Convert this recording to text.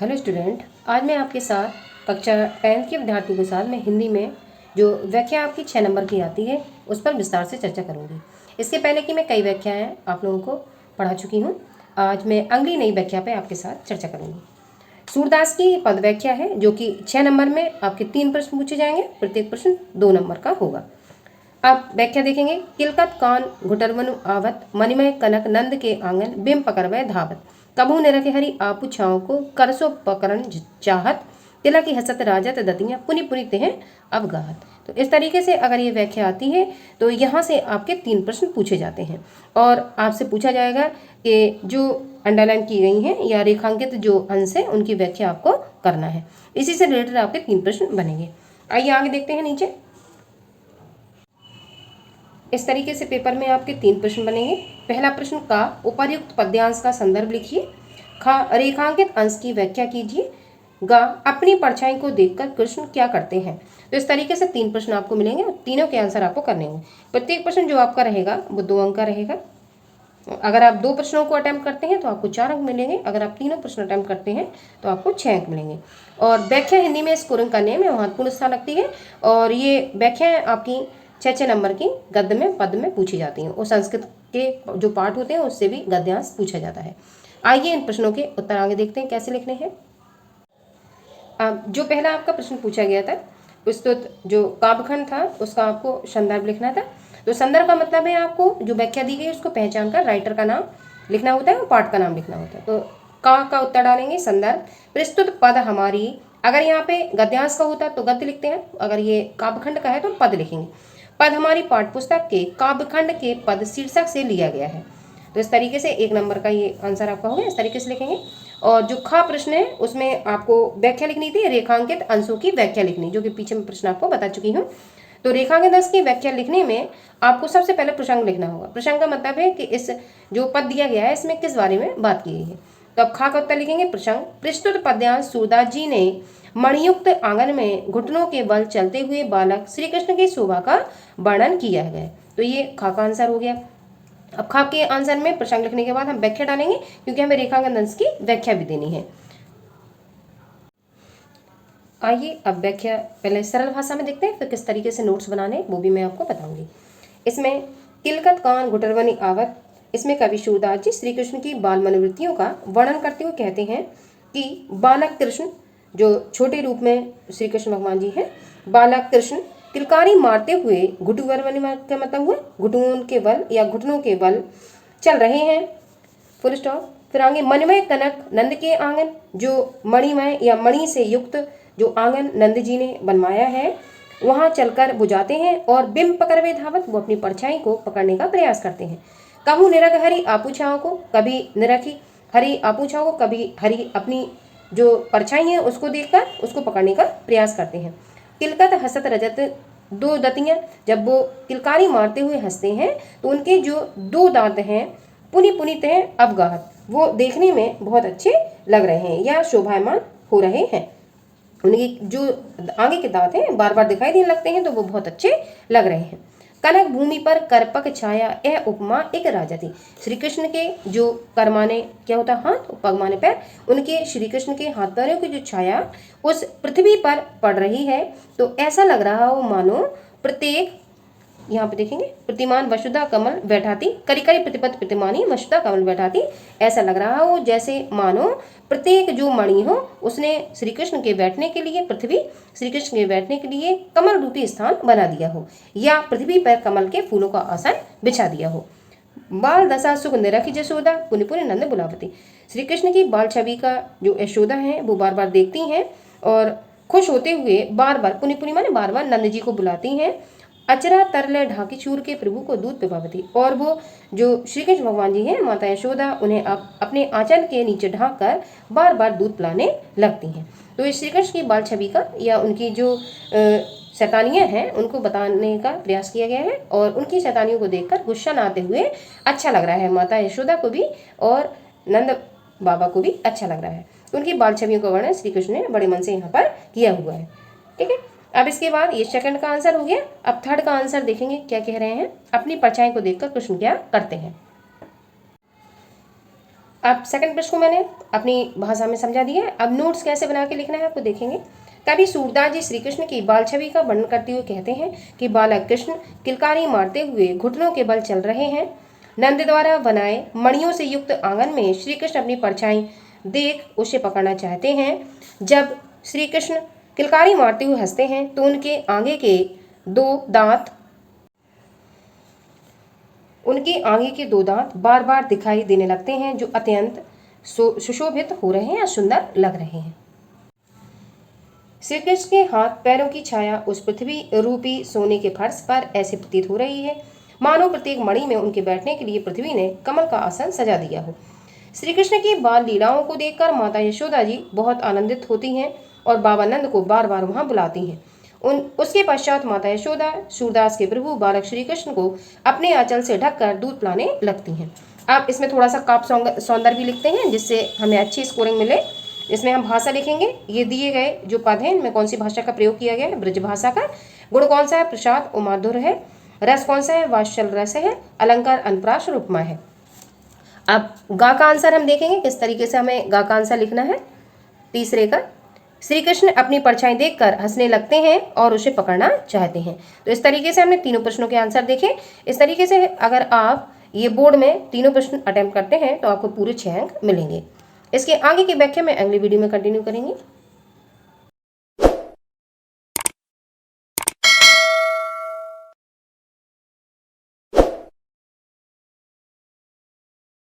Hello student, आज मैं आपके साथ कक्षा 10th के विद्यार्थियों के साथ मैं हिंदी में जो व्याख्या आपकी 6 नंबर की आती है उस पर विस्तार से चर्चा करूंगी। इसके पहले कि मैं कई व्याख्याएं आप लोगों को पढ़ा चुकी हूं, आज मैं अगली नई व्याख्या पे आपके साथ चर्चा करूंगी। सूरदास की पद व्याख्या है जो कि 6 नंबर में आपके 3 प्रश्न पूछे जाएंगे, प्रत्येक प्रश्न 2 नंबर का होगा। अब व्याख्या देखेंगे। किलकत कान घुटरवनु आवत, मणिमय कनक नंद के आंगन, बिम पकड़वै धावत, कबू निरख हरि आपु छाओ को, करसो पकड़न चाहत, तिलक की हसत राजत दतियाँ, पुनि पुनि तेह अवगाहत। तो इस तरीके से अगर ये व्याख्या आती है तो यहाँ से आपके 3 प्रश्न पूछे जाते हैं और आपसे पूछा जाएगा कि जो अंडरलाइन की गई हैं या रेखांकित जो अंश है उनकी व्याख्या आपको करना है। इसी से रिलेटेड आपके 3 प्रश्न बनेंगे। आइए आगे देखते हैं नीचे। इस तरीके से पेपर में आपके 3 प्रश्न बनेंगे। पहला प्रश्न का उपर्युक्त पद्यांश का संदर्भ लिखिए। खा रेखांकित अंश की व्याख्या कीजिए। गा अपनी परछाई को देखकर कृष्ण क्या करते हैं। तो इस तरीके से 3 प्रश्न आपको मिलेंगे और तीनों के आंसर आपको करने होंगे। प्रत्येक प्रश्न जो आपका रहेगा वो 2 अंक का रहेगा। अगर आप 2 प्रश्नों को अटेम्प्ट करते हैं तो आपको 4 अंक मिलेंगे। अगर आप तीनों प्रश्न अटेम्प्ट करते हैं तो आपको 6 अंक मिलेंगे। और व्याख्या हिंदी में स्कोरिंग करने में महत्वपूर्ण स्थान रखती है और ये व्याख्याएं आपकी 6 नंबर की गद्य में पद में पूछी जाती हैं और संस्कृत के जो पाठ होते हैं उससे भी गद्यांश पूछा जाता है। आइए इन प्रश्नों के उत्तर आगे देखते हैं कैसे लिखने हैं। जो पहला आपका प्रश्न पूछा गया था प्रस्तुत जो काव्यखंड था उसका आपको संदर्भ लिखना था। तो संदर्भ का मतलब है आपको जो व्याख्या दी गई उसको पहचान कर राइटर का नाम लिखना होता है और पाठ का नाम लिखना होता है। तो का उत्तर डालेंगे संदर्भ। प्रस्तुत पद हमारी, अगर यहाँ पे गद्यांश का होता तो गद्य लिखते हैं, अगर ये काव्यखंड का है तो पद लिखेंगे। पद हमारी पाठ्यपुस्तक के काव्यखंड के पद शीर्षक से लिया गया है। तो इस तरीके से 1 नंबर का ये आंसर आपका होगा। इस तरीके से लिखेंगे। और जो खा प्रश्न है उसमें आपको व्याख्या लिखनी थी, रेखांकित अंशों की व्याख्या लिखनी, जो कि पीछे में प्रश्न आपको बता चुकी हूँ। तो रेखांकित अंश की व्याख्या लिखने में आपको सबसे पहले प्रसंग लिखना होगा। प्रसंग का मतलब है कि इस जो पद दिया गया है इसमें किस बारे में बात की गई है। तो अब खा का उत्तर लिखेंगे प्रसंग। प्रस्तुत पद्यांश सूरदास जी ने मणियुक्त आंगन में घुटनों के बल चलते हुए बालक श्री कृष्ण की शोभा का वर्णन किया है। तो ये खा का आंसर हो गया। अब खा के आंसर में प्रसंग लिखने के बाद हम व्याख्या डालेंगे क्योंकि हमें रेखांकन अंश की व्याख्या भी देनी है। आइए अब व्याख्या पहले सरल भाषा में देखते हैं, फिर किस तरीके से नोट्स बनाने वो भी मैं आपको बताऊंगी। इसमें किलकत कान घुटरवनी आवत, इसमें कवि सूरदास जी श्री कृष्ण की बाल मनोवृत्तियों का वर्णन करते हुए कहते हैं कि बालक कृष्ण, जो छोटे रूप में श्री कृष्ण भगवान जी हैं, बालक कृष्ण किलकारी मारते हुए घुटुवरवनी का मतलब हुआ घुटुओं के बल या घुटनों के बल चल रहे हैं, फुल स्टॉप। फिर आगे मणिमय कनक नंद के आंगन, जो मणिमय या मणि से युक्त जो आंगन नंद जी ने बनवाया है वहां चलकर बुझाते हैं और बिंब पकड़वे धावत, वो अपनी परछाई को पकड़ने का प्रयास करते हैं। कहूँ निरख हरि आपूछाओं को, कभी निरखी हरि आपूछाओं को, कभी हरि अपनी जो परछाई है उसको देखकर उसको पकड़ने का प्रयास करते हैं। किलकत हसत रजत, 2 दतियां जब वो किलकारी मारते हुए हंसते हैं तो उनके जो 2 दांत हैं पुनि पुनित हैं अवगाहत, वो देखने में बहुत अच्छे लग रहे हैं या शोभायमान हो रहे हैं। उनकी जो आगे के दांत हैं बार बार दिखाई देने लगते हैं तो वो बहुत अच्छे लग रहे हैं। कनक भूमि पर करपक छाया, यह उपमा एक राजा थी। श्री कृष्ण के जो कर माने क्या होता है हाथ, पग माने पैर, उनके श्री कृष्ण के हाथ पैरों की जो छाया उस पृथ्वी पर पड़ रही है तो ऐसा लग रहा हो मानो प्रत्येक, यहाँ पे देखेंगे, प्रतिमान वसुधा कमल बैठाती, करी करी प्रतिपत प्रतिमानी वसुधा कमल बैठाती, ऐसा लग रहा हो जैसे मानो प्रत्येक जो मणि हो उसने श्री कृष्ण के बैठने के लिए, पृथ्वी श्री कृष्ण के बैठने के लिए कमल रूपी स्थान बना दिया हो या पृथ्वी पर कमल के फूलों का आसन बिछा दिया हो। बाल दशा सुख निरखी जसोदा, पुनि पुनि नंद बुलावती, श्री कृष्ण की बाल छवि का जो यशोदा है वो बार बार देखती हैं और खुश होते हुए बार बार, पुनि पुनि माने बार बार, नंद जी को बुलाती हैं। अचरा तरले ढाकी चूर के प्रभु को दूध पिलावती, और वो जो श्री कृष्ण भगवान जी हैं माता यशोदा उन्हें अपने आंचल के नीचे ढांक कर बार बार दूध पिलाने लगती हैं। तो इस श्री कृष्ण की बाल छवि का या उनकी जो शैतानियाँ हैं उनको बताने का प्रयास किया गया है और उनकी शैतानियों को देखकर गुस्सा न आते हुए अच्छा लग रहा है माता यशोदा को भी और नंद बाबा को भी अच्छा लग रहा है। तो उनकी बाल छवियों का वर्णन श्री कृष्ण ने बड़े मन से यहाँ पर किया हुआ है। ठीक है, अब इसके बाद ये सेकंड का आंसर हो गया। अब थर्ड का आंसर देखेंगे क्या कह रहे हैं। अपनी परछाई को देखकर कृष्ण क्या करते हैं। अब सेकंड प्रश्न को मैंने अपनी भाषा में समझा दिया है। अब नोट्स कैसे बना के लिखना है आपको देखेंगे। कवि सूरदास जी श्री कृष्ण की बाल छवि का वर्णन करते हुए कहते हैं कि बालक कृष्ण किलकारी मारते हुए घुटनों के बल चल रहे हैं। नंद द्वारा बनाए मणियों से युक्त आंगन में श्री कृष्ण अपनी परछाई देख उसे पकड़ना चाहते हैं। जब श्री कृष्ण किलकारी मारते हुए हंसते हैं तो उनके आगे के दो दांत बार बार दिखाई देने लगते हैं जो अत्यंत सुशोभित हो रहे हैं या सुंदर लग रहे हैं। श्री कृष्ण के हाथ पैरों की छाया उस पृथ्वी रूपी सोने के फर्श पर ऐसे प्रतीत हो रही है मानो प्रत्येक मणि में उनके बैठने के लिए पृथ्वी ने कमल का आसन सजा दिया हो। श्री कृष्ण की बाल लीलाओं को देखकर माता यशोदा जी बहुत आनंदित होती हैं और बाबा नंद को बार बार वहां बुलाती हैं। उसके पश्चात माता यशोदा सूरदास के प्रभु बालक श्री कृष्ण को अपने आंचल से ढककर दूध पिलाने लगती हैं। अब इसमें थोड़ा सा काव्य सौंदर्य भी लिखते हैं जिससे हमें अच्छी स्कोरिंग मिले। इसमें हम भाषा लिखेंगे। ये दिए गए जो पद हैं इनमें कौन सी भाषा का प्रयोग किया गया है, ब्रज भाषा का। गुण कौन सा है, प्रसाद और माधुर्य है। रस कौन सा है, वात्सल रस है। अलंकार अनुप्रास और उपमा है। अब गा का आंसर हम देखेंगे किस तरीके से हमें गा का आंसर लिखना है। तीसरे का, श्री कृष्ण अपनी परछाई देखकर हंसने लगते हैं और उसे पकड़ना चाहते हैं। तो इस तरीके से हमने तीनों प्रश्नों के आंसर देखे। इस तरीके से अगर आप ये बोर्ड में तीनों प्रश्न अटेम्प्ट करते हैं तो आपको पूरे 6 अंक मिलेंगे। इसके आगे की व्याख्या में अगली वीडियो में कंटिन्यू करेंगे।